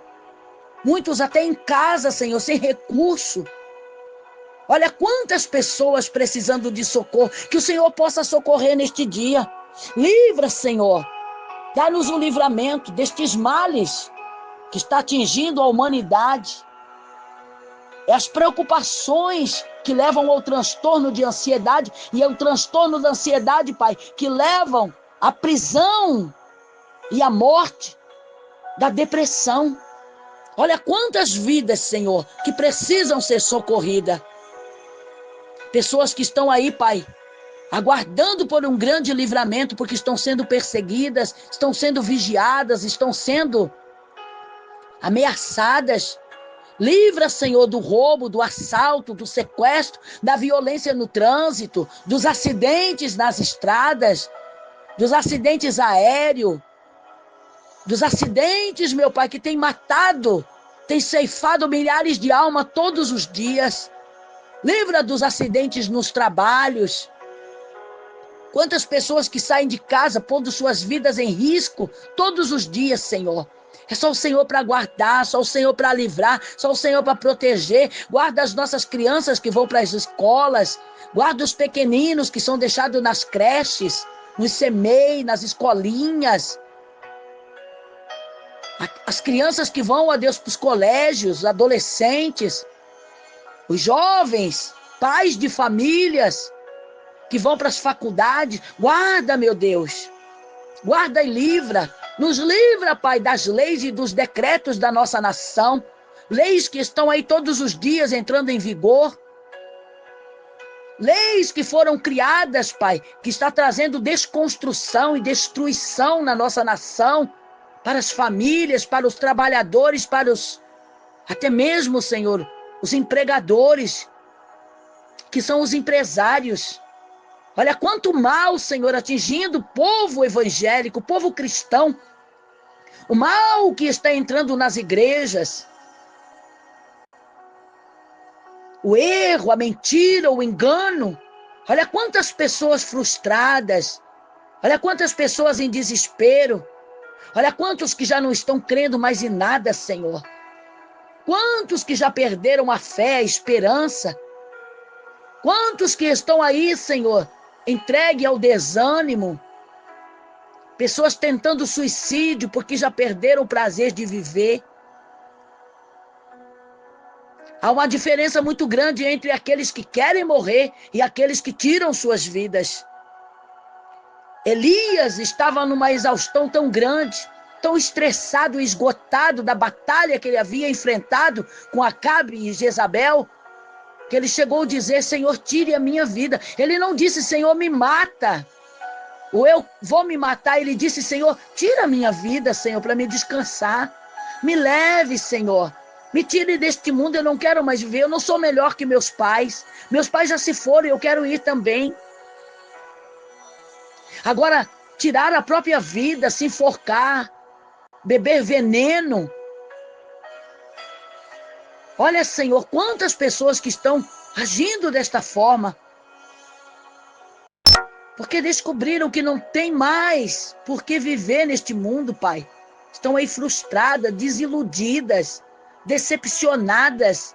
muitos até em casa, Senhor, sem recurso. Olha quantas pessoas precisando de socorro, que o Senhor possa socorrer neste dia. Livra, Senhor, dá-nos o livramento destes males que está atingindo a humanidade. É as preocupações que levam ao transtorno de ansiedade, e é o transtorno da ansiedade, Pai, que levam à prisão e à morte, da depressão. Olha quantas vidas, Senhor, que precisam ser socorridas. Pessoas que estão aí, Pai, aguardando por um grande livramento, porque estão sendo perseguidas, estão sendo vigiadas, estão sendo ameaçadas. Livra, Senhor, do roubo, do assalto, do sequestro, da violência no trânsito, dos acidentes nas estradas, dos acidentes aéreos, dos acidentes, meu Pai, que tem matado, tem ceifado milhares de almas todos os dias. Livra dos acidentes nos trabalhos. Quantas pessoas que saem de casa pondo suas vidas em risco todos os dias, Senhor. É só o Senhor para guardar, só o Senhor para livrar, só o Senhor para proteger. Guarda as nossas crianças que vão para as escolas. Guarda os pequeninos que são deixados nas creches, nos CMEI, nas escolinhas. As crianças que vão, ó Deus, para os colégios, adolescentes, os jovens, pais de famílias que vão para as faculdades. Guarda, meu Deus. Guarda e livra. Nos livra, Pai, das leis e dos decretos da nossa nação. Leis que estão aí todos os dias entrando em vigor. Leis que foram criadas, Pai, que está trazendo desconstrução e destruição na nossa nação, para as famílias, para os trabalhadores, para os, até mesmo, Senhor, os empregadores, que são os empresários. Olha quanto mal, Senhor, atingindo o povo evangélico, o povo cristão. O mal que está entrando nas igrejas. O erro, a mentira, o engano. Olha quantas pessoas frustradas. Olha quantas pessoas em desespero. Olha quantos que já não estão crendo mais em nada, Senhor. Quantos que já perderam a fé, a esperança? Quantos que estão aí, Senhor, entregue ao desânimo? Pessoas tentando suicídio porque já perderam o prazer de viver. Há uma diferença muito grande entre aqueles que querem morrer e aqueles que tiram suas vidas. Elias estava numa exaustão tão grande, tão estressado e esgotado da batalha que ele havia enfrentado com Acabe e Jezabel, que ele chegou a dizer: Senhor, tire a minha vida. Ele não disse: Senhor, me mata, ou eu vou me matar. Ele disse: Senhor, tira a minha vida, Senhor, para me descansar. Me leve, Senhor. Me tire deste mundo, eu não quero mais viver. Eu não sou melhor que meus pais. Meus pais já se foram, eu quero ir também. Agora, tirar a própria vida, se enforcar, beber veneno. Olha, Senhor, quantas pessoas que estão agindo desta forma, porque descobriram que não tem mais por que viver neste mundo, Pai. Estão aí frustradas, desiludidas, decepcionadas.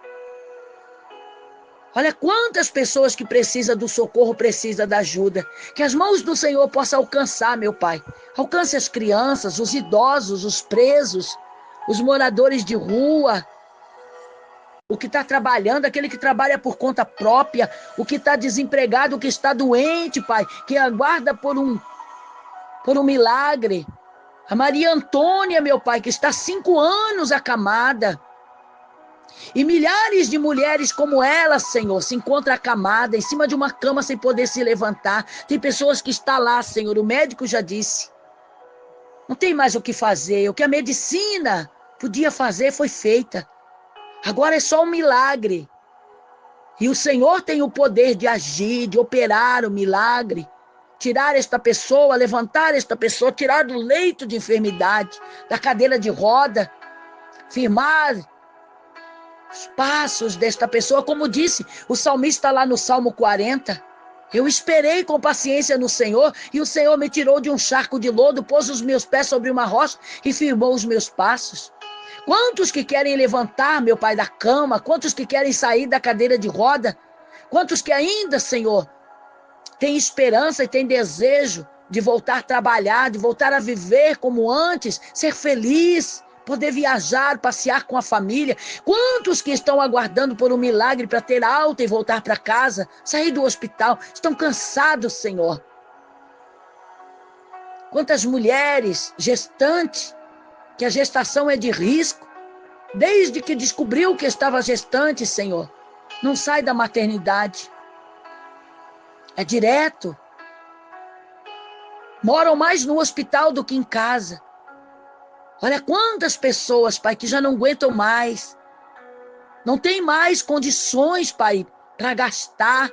Olha quantas pessoas que precisam do socorro, precisam da ajuda. Que as mãos do Senhor possam alcançar, meu Pai. Alcance as crianças, os idosos, os presos, os moradores de rua, o que está trabalhando, aquele que trabalha por conta própria, o que está desempregado, o que está doente, Pai, que aguarda por um milagre. A Maria Antônia, meu Pai, que está 5 anos acamada. E milhares de mulheres como ela, Senhor, se encontram acamada em cima de uma cama sem poder se levantar. Tem pessoas que estão lá, Senhor, o médico já disse. Não tem mais o que fazer. O que a medicina podia fazer foi feita. Agora é só um milagre. E o Senhor tem o poder de agir, de operar o milagre. Tirar esta pessoa, levantar esta pessoa, tirar do leito de enfermidade, da cadeira de roda, firmar os passos desta pessoa. Como disse o salmista lá no Salmo 40, eu esperei com paciência no Senhor, e o Senhor me tirou de um charco de lodo, pôs os meus pés sobre uma rocha e firmou os meus passos. Quantos que querem levantar, meu Pai, da cama? Quantos que querem sair da cadeira de roda? Quantos que ainda, Senhor, têm esperança e têm desejo de voltar a trabalhar, de voltar a viver como antes, ser feliz, poder viajar, passear com a família? Quantos que estão aguardando por um milagre para ter alta e voltar para casa, sair do hospital, estão cansados, Senhor? Quantas mulheres gestantes, que a gestação é de risco, desde que descobriu que estava gestante, Senhor, não sai da maternidade. É direto. Moram mais no hospital do que em casa. Olha quantas pessoas, Pai, que já não aguentam mais. Não tem mais condições, Pai, para gastar.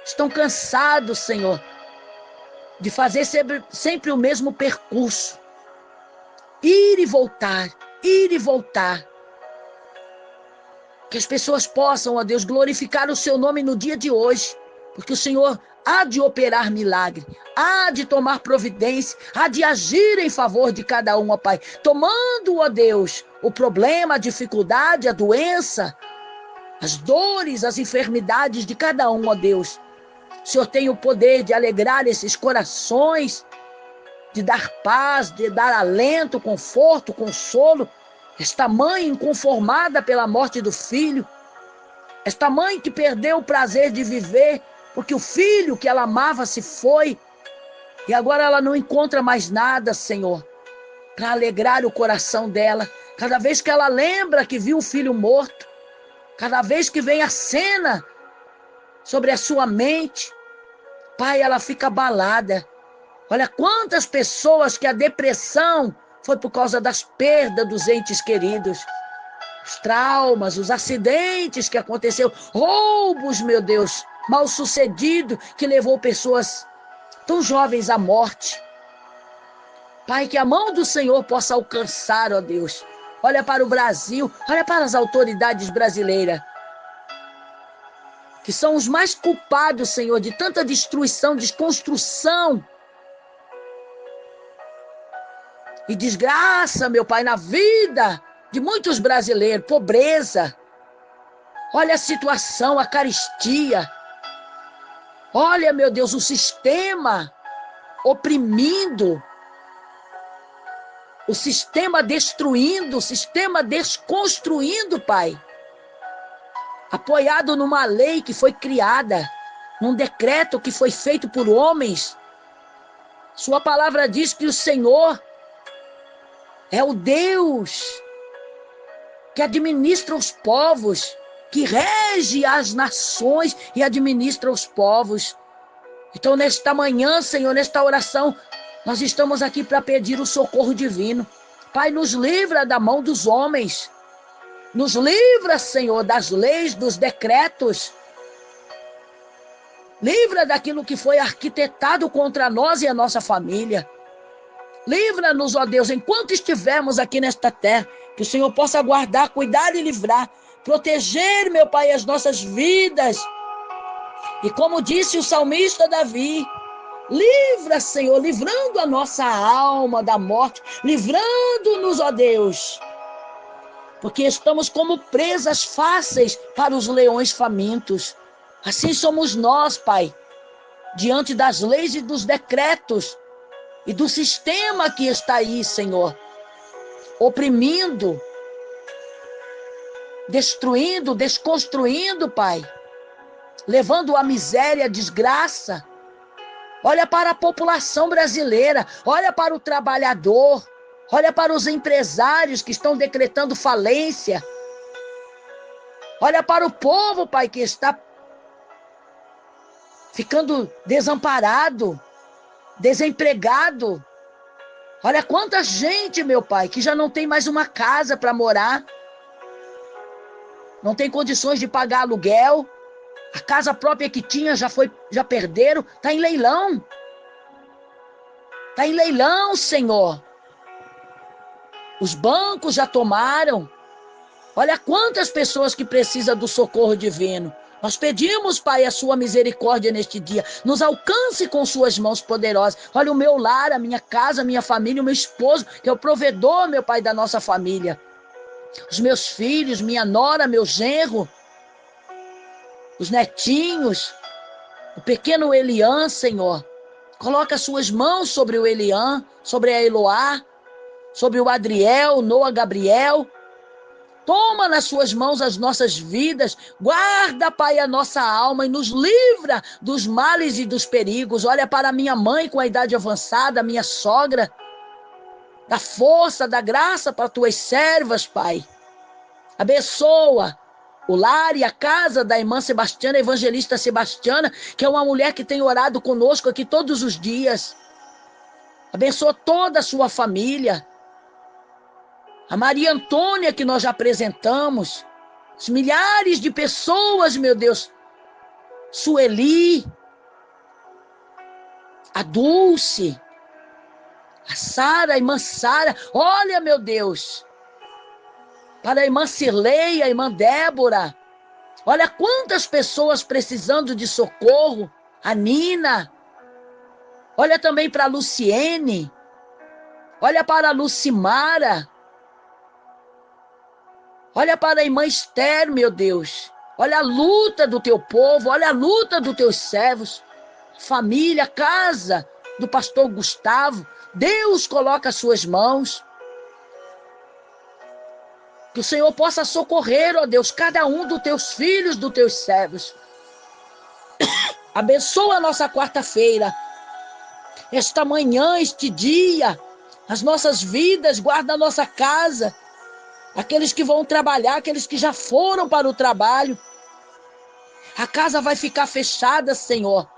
Estão cansados, Senhor, de fazer sempre o mesmo percurso. Ir e voltar, ir e voltar. Que as pessoas possam, ó Deus, glorificar o seu nome no dia de hoje, porque o Senhor há de operar milagre, há de tomar providência, há de agir em favor de cada um, ó Pai, tomando, ó Deus, o problema, a dificuldade, a doença, as dores, as enfermidades de cada um, ó Deus. O Senhor tem o poder de alegrar esses corações, de dar paz, de dar alento, conforto, consolo. Esta mãe inconformada pela morte do filho, esta mãe que perdeu o prazer de viver, porque o filho que ela amava se foi, e agora ela não encontra mais nada, Senhor, para alegrar o coração dela. Cada vez que ela lembra que viu o filho morto, cada vez que vem a cena sobre a sua mente, Pai, ela fica abalada. Olha quantas pessoas que a depressão foi por causa das perdas dos entes queridos. Os traumas, os acidentes que aconteceram, roubos, meu Deus, mal sucedido, que levou pessoas tão jovens à morte. Pai, que a mão do Senhor possa alcançar, ó Deus. Olha para o Brasil, olha para as autoridades brasileiras, que são os mais culpados, Senhor, de tanta destruição, desconstrução e desgraça, meu Pai, na vida de muitos brasileiros, pobreza. Olha a situação, a carestia. Olha, meu Deus, o sistema oprimindo, o sistema destruindo, o sistema desconstruindo, Pai. Apoiado numa lei que foi criada, num decreto que foi feito por homens. Sua palavra diz que o Senhor é o Deus que administra os povos, que rege as nações e administra os povos. Então, nesta manhã, Senhor, nesta oração, nós estamos aqui para pedir o socorro divino. Pai, nos livra da mão dos homens. Nos livra, Senhor, das leis, dos decretos. Livra daquilo que foi arquitetado contra nós e a nossa família. Livra-nos, ó Deus, enquanto estivermos aqui nesta terra, que o Senhor possa guardar, cuidar e livrar, proteger, meu Pai, as nossas vidas. E como disse o salmista Davi, livra, Senhor, livrando a nossa alma da morte, livrando-nos, ó Deus, porque estamos como presas fáceis para os leões famintos. Assim somos nós, Pai, diante das leis e dos decretos e do sistema que está aí, Senhor, oprimindo, destruindo, desconstruindo, Pai, levando a miséria, a desgraça. Olha para a população brasileira, olha para o trabalhador, olha para os empresários que estão decretando falência. Olha para o povo, Pai, que está ficando desamparado, desempregado. Olha quanta gente, meu Pai, que já não tem mais uma casa para morar, não tem condições de pagar aluguel. A casa própria que tinha já perderam, está em leilão. Está em leilão, Senhor. Os bancos já tomaram. Olha quantas pessoas que precisam do socorro divino. Nós pedimos, Pai, a sua misericórdia neste dia. Nos alcance com suas mãos poderosas. Olha o meu lar, a minha casa, a minha família, o meu esposo, que é o provedor, meu Pai, da nossa família. Os meus filhos, minha nora, meu genro, os netinhos, o pequeno Elian, Senhor. Coloca suas mãos sobre o Elian, sobre a Eloá, sobre o Adriel, o Noah, Gabriel. Toma nas suas mãos as nossas vidas, guarda, Pai, a nossa alma e nos livra dos males e dos perigos. Olha para a minha mãe com a idade avançada, a minha sogra. Dá força, dá graça para tuas servas, Pai. Abençoa o lar e a casa da irmã Sebastiana, evangelista Sebastiana, que é uma mulher que tem orado conosco aqui todos os dias. Abençoa toda a sua família. A Maria Antônia, que nós já apresentamos. Os milhares de pessoas, meu Deus. Sueli. A Dulce. A Sara, a irmã Sara. Olha, meu Deus. Para a irmã Cirlei, a irmã Débora. Olha quantas pessoas precisando de socorro. A Nina. Olha também para a Luciene. Olha para a Lucimara. Olha para a irmã Esther, meu Deus. Olha a luta do teu povo, olha a luta dos teus servos. Família, casa do pastor Gustavo. Deus coloca as suas mãos. Que o Senhor possa socorrer, ó Deus, cada um dos teus filhos, dos teus servos. Abençoa a nossa quarta-feira. Esta manhã, este dia, as nossas vidas, guarda a nossa casa. Aqueles que vão trabalhar, aqueles que já foram para o trabalho. A casa vai ficar fechada, Senhor.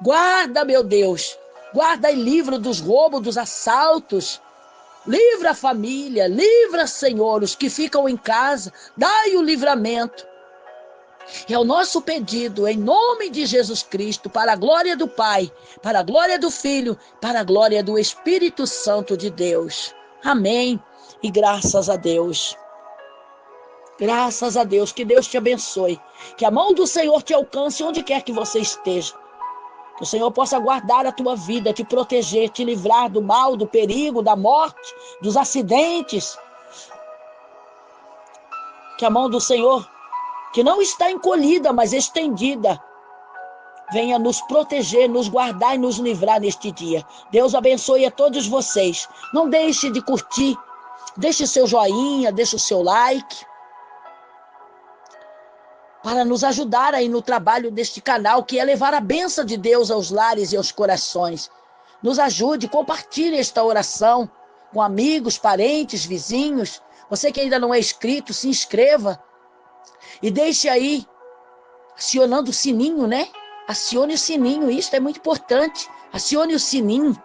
Guarda, meu Deus. Guarda e livra dos roubos, dos assaltos. Livra a família, livra, Senhor, os que ficam em casa. Dai o livramento. É o nosso pedido, em nome de Jesus Cristo, para a glória do Pai, para a glória do Filho, para a glória do Espírito Santo de Deus. Amém. E graças a Deus. Graças a Deus. Que Deus te abençoe. Que a mão do Senhor te alcance onde quer que você esteja. Que o Senhor possa guardar a tua vida, te proteger, te livrar do mal, do perigo, da morte, dos acidentes. Que a mão do Senhor, que não está encolhida, mas estendida, venha nos proteger, nos guardar e nos livrar neste dia. Deus abençoe a todos vocês. Não deixe de curtir, deixe o seu joinha, deixe o seu like, para nos ajudar aí no trabalho deste canal, que é levar a bênção de Deus aos lares e aos corações. Nos ajude, compartilhe esta oração com amigos, parentes, vizinhos. Você que ainda não é inscrito, se inscreva e deixe aí, acionando o sininho, né? Acione o sininho, isso é muito importante. Acione o sininho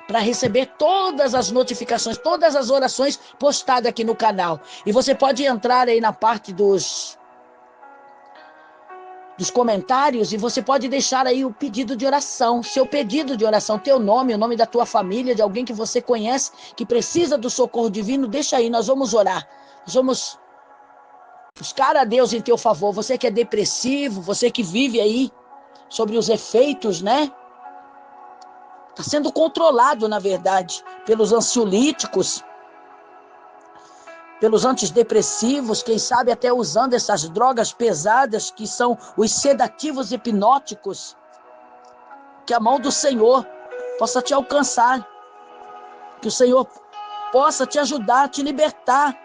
para receber todas as notificações, todas as orações postadas aqui no canal. E você pode entrar aí na parte dos comentários e você pode deixar aí o pedido de oração, seu pedido de oração, teu nome, o nome da tua família, de alguém que você conhece, que precisa do socorro divino, deixa aí, nós vamos orar. Nós vamos buscar a Deus em teu favor. Você que é depressivo, você que vive aí sobre os efeitos, né? Está sendo controlado, na verdade, pelos ansiolíticos, pelos antidepressivos, quem sabe até usando essas drogas pesadas que são os sedativos hipnóticos. Que a mão do Senhor possa te alcançar, que o Senhor possa te ajudar, te libertar,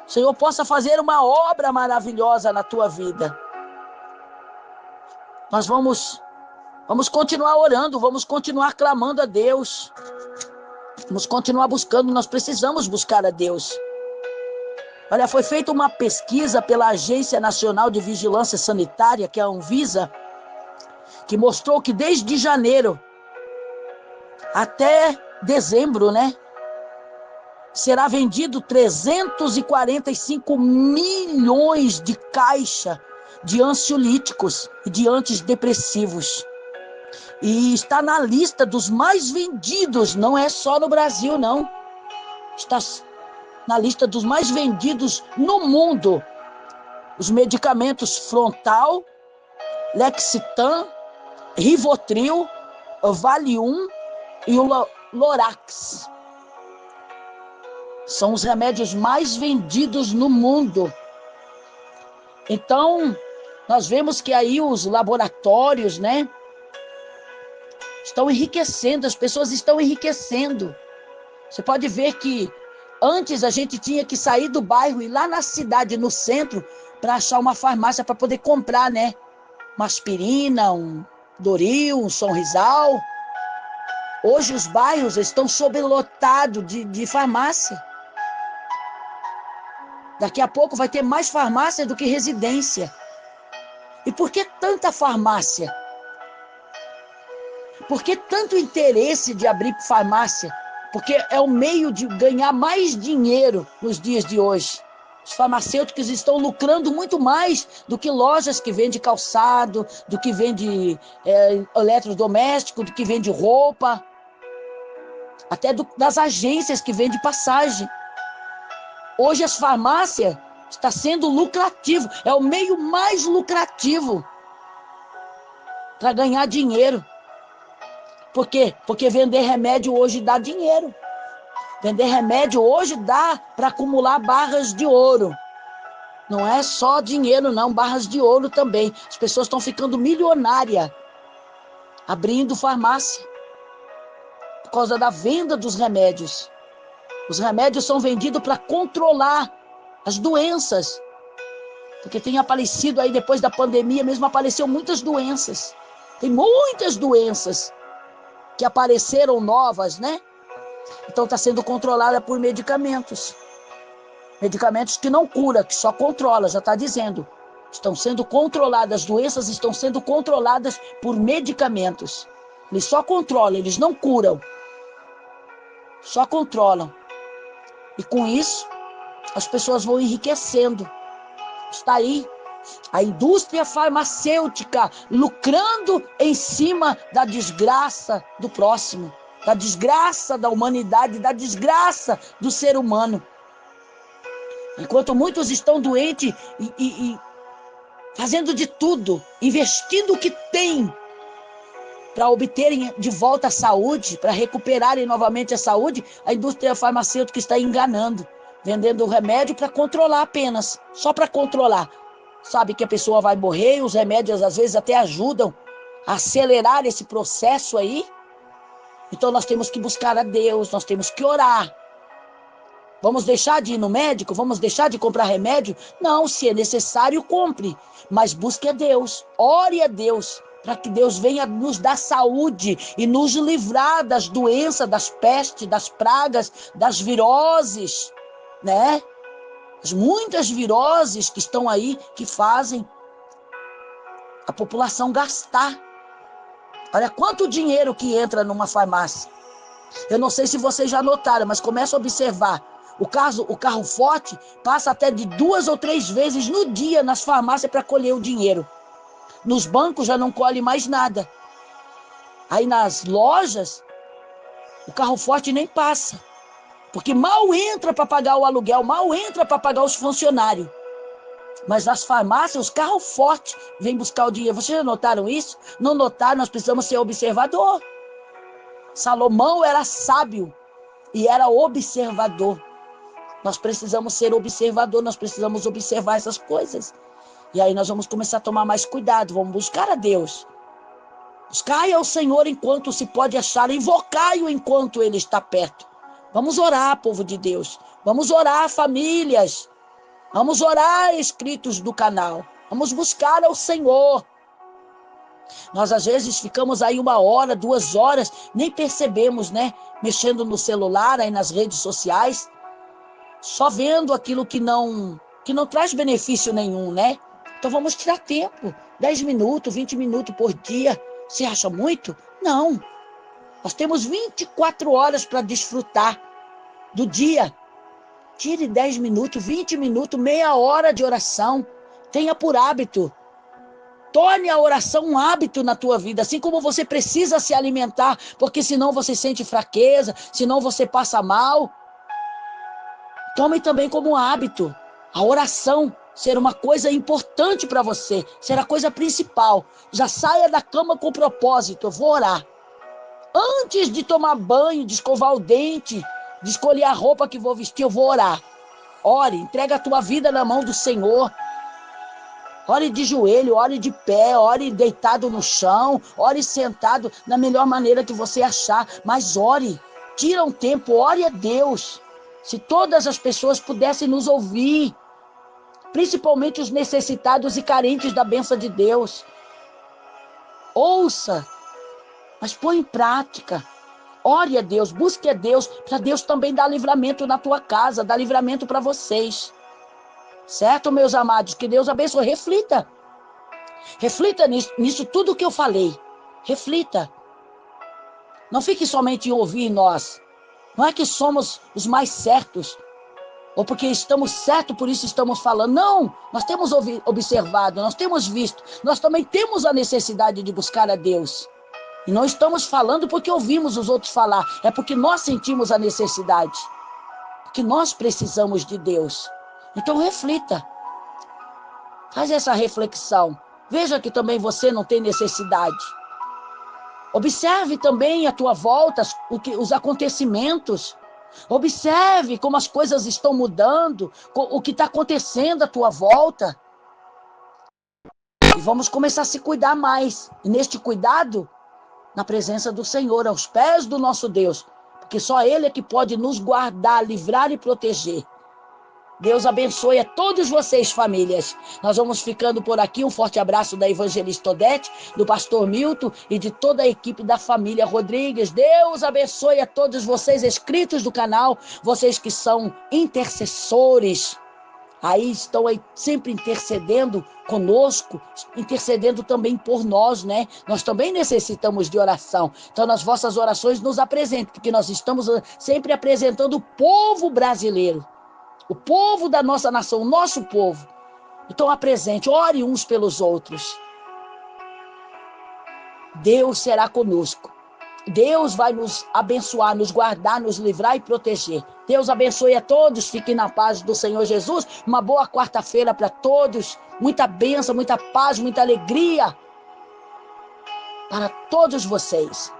o Senhor possa fazer uma obra maravilhosa na tua vida. Nós vamos continuar orando, vamos continuar clamando a Deus, vamos continuar buscando, nós precisamos buscar a Deus. Olha, foi feita uma pesquisa pela Agência Nacional de Vigilância Sanitária, que é a Anvisa, que mostrou que desde janeiro até dezembro, né, será vendido 345 milhões de caixas de ansiolíticos e de antidepressivos. E está na lista dos mais vendidos, não é só no Brasil, não. Está na lista dos mais vendidos no mundo. Os medicamentos Frontal, Lexitan, Rivotril, Valium e o Lorax. São os remédios mais vendidos no mundo. Então, nós vemos que aí os laboratórios, né, estão enriquecendo, as pessoas estão enriquecendo. Você pode ver que antes a gente tinha que sair do bairro e ir lá na cidade, no centro, para achar uma farmácia para poder comprar, né? Uma aspirina, um Doril, um Sonrisal. Hoje os bairros estão sobrelotados de farmácia. Daqui a pouco vai ter mais farmácia do que residência. E por que tanta farmácia? Por que tanto interesse de abrir farmácia? Porque é o meio de ganhar mais dinheiro nos dias de hoje. Os farmacêuticos estão lucrando muito mais do que lojas que vendem calçado, do que vendem eletrodoméstico, do que vendem roupa, até das agências que vendem passagem. Hoje as farmácias estão sendo lucrativo, é o meio mais lucrativo para ganhar dinheiro. Por quê? Porque vender remédio hoje dá dinheiro. Vender remédio hoje dá para acumular barras de ouro. Não é só dinheiro, não, barras de ouro também. As pessoas estão ficando milionárias abrindo farmácia por causa da venda dos remédios. Os remédios são vendidos para controlar as doenças. Porque tem aparecido aí, depois da pandemia mesmo, apareceu muitas doenças. Tem muitas doenças que apareceram novas, né? Então está sendo controlada por medicamentos. Medicamentos que não cura, que só controla, já está dizendo. Estão sendo controladas, as doenças estão sendo controladas por medicamentos. Eles só controlam, eles não curam. Só controlam. E com isso, as pessoas vão enriquecendo. Está aí a indústria farmacêutica lucrando em cima da desgraça do próximo, da desgraça da humanidade, da desgraça do ser humano. Enquanto muitos estão doentes e fazendo de tudo, investindo o que tem para obterem de volta a saúde, para recuperarem novamente a saúde, a indústria farmacêutica está enganando. vendendo remédio para controlar apenas, só para controlar. Sabe que a pessoa vai morrer e os remédios às vezes até ajudam a acelerar esse processo aí. Então nós temos que buscar a Deus, nós temos que orar. Vamos deixar de ir no médico? Vamos deixar de comprar remédio? Não, se é necessário, compre. Mas busque a Deus, ore a Deus, para que Deus venha nos dar saúde e nos livrar das doenças, das pestes, das pragas, das viroses, né? As muitas viroses que estão aí, que fazem a população gastar. Olha quanto dinheiro que entra numa farmácia. Eu não sei se vocês já notaram, mas começa a observar. O carro forte passa até de 2 ou 3 vezes no dia nas farmácias para colher o dinheiro. Nos bancos já não colhe mais nada. Aí nas lojas, o carro forte nem passa. Porque mal entra para pagar o aluguel, mal entra para pagar os funcionários. Mas nas farmácias, os carros fortes vêm buscar o dinheiro. Vocês já notaram isso? Não notaram? Nós precisamos ser observador. Salomão era sábio e era observador. Nós precisamos ser observador, nós precisamos observar essas coisas. E aí nós vamos começar a tomar mais cuidado, vamos buscar a Deus. Buscai ao Senhor enquanto se pode achar, invocai-o enquanto Ele está perto. Vamos orar, povo de Deus. Vamos orar, famílias. Vamos orar, inscritos do canal. Vamos buscar ao Senhor. Nós às vezes ficamos aí 1 hora, 2 horas, nem percebemos, né? Mexendo no celular, aí nas redes sociais. Só vendo aquilo que não traz benefício nenhum, né? Então vamos tirar tempo, 10 minutos, 20 minutos por dia. Você acha muito? Não. Nós temos 24 horas para desfrutar do dia. Tire 10 minutos, 20 minutos, meia hora de oração. Tenha por hábito. Torne a oração um hábito na tua vida, assim como você precisa se alimentar, porque senão você sente fraqueza, senão você passa mal. Tome também como hábito a oração ser uma coisa importante para você, ser a coisa principal. Já saia da cama com propósito, eu vou orar. Antes de tomar banho, de escovar o dente, de escolher a roupa que vou vestir, eu vou orar. Ore, entrega a tua vida na mão do Senhor. Ore de joelho, ore de pé, ore deitado no chão, ore sentado, na melhor maneira que você achar. Mas ore, tira um tempo, ore a Deus. Se todas as pessoas pudessem nos ouvir, principalmente os necessitados e carentes da bênção de Deus. Ouça, mas põe em prática. Ore a Deus, busque a Deus, para Deus também dar livramento na tua casa, dar livramento para vocês. Certo, meus amados? Que Deus abençoe. Reflita. Reflita nisso tudo que eu falei. Reflita. Não fique somente em ouvir nós. Não é que somos os mais certos, ou porque estamos certos, por isso estamos falando. Não, nós temos observado, nós temos visto, nós também temos a necessidade de buscar a Deus. E não estamos falando porque ouvimos os outros falar, é porque nós sentimos a necessidade, porque nós precisamos de Deus. Então reflita, faz essa reflexão, veja que também você não tem necessidade. Observe também à tua volta os acontecimentos. Observe como as coisas estão mudando, o que está acontecendo à tua volta. E vamos começar a se cuidar mais. E neste cuidado, na presença do Senhor, aos pés do nosso Deus. Porque só Ele é que pode nos guardar, livrar e proteger. Deus abençoe a todos vocês, famílias. Nós vamos ficando por aqui. Um forte abraço da evangelista Odete, do pastor Milton e de toda a equipe da família Rodrigues. Deus abençoe a todos vocês, inscritos do canal, vocês que são intercessores. Aí estão aí sempre intercedendo conosco, intercedendo também por nós, né? Nós também necessitamos de oração. Então, nas vossas orações, nos apresentem, porque nós estamos sempre apresentando o povo brasileiro. O povo da nossa nação, o nosso povo. Então apresente, ore uns pelos outros. Deus será conosco. Deus vai nos abençoar, nos guardar, nos livrar e proteger. Deus abençoe a todos, fiquem na paz do Senhor Jesus. Uma boa quarta-feira para todos. Muita bênção, muita paz, muita alegria para todos vocês.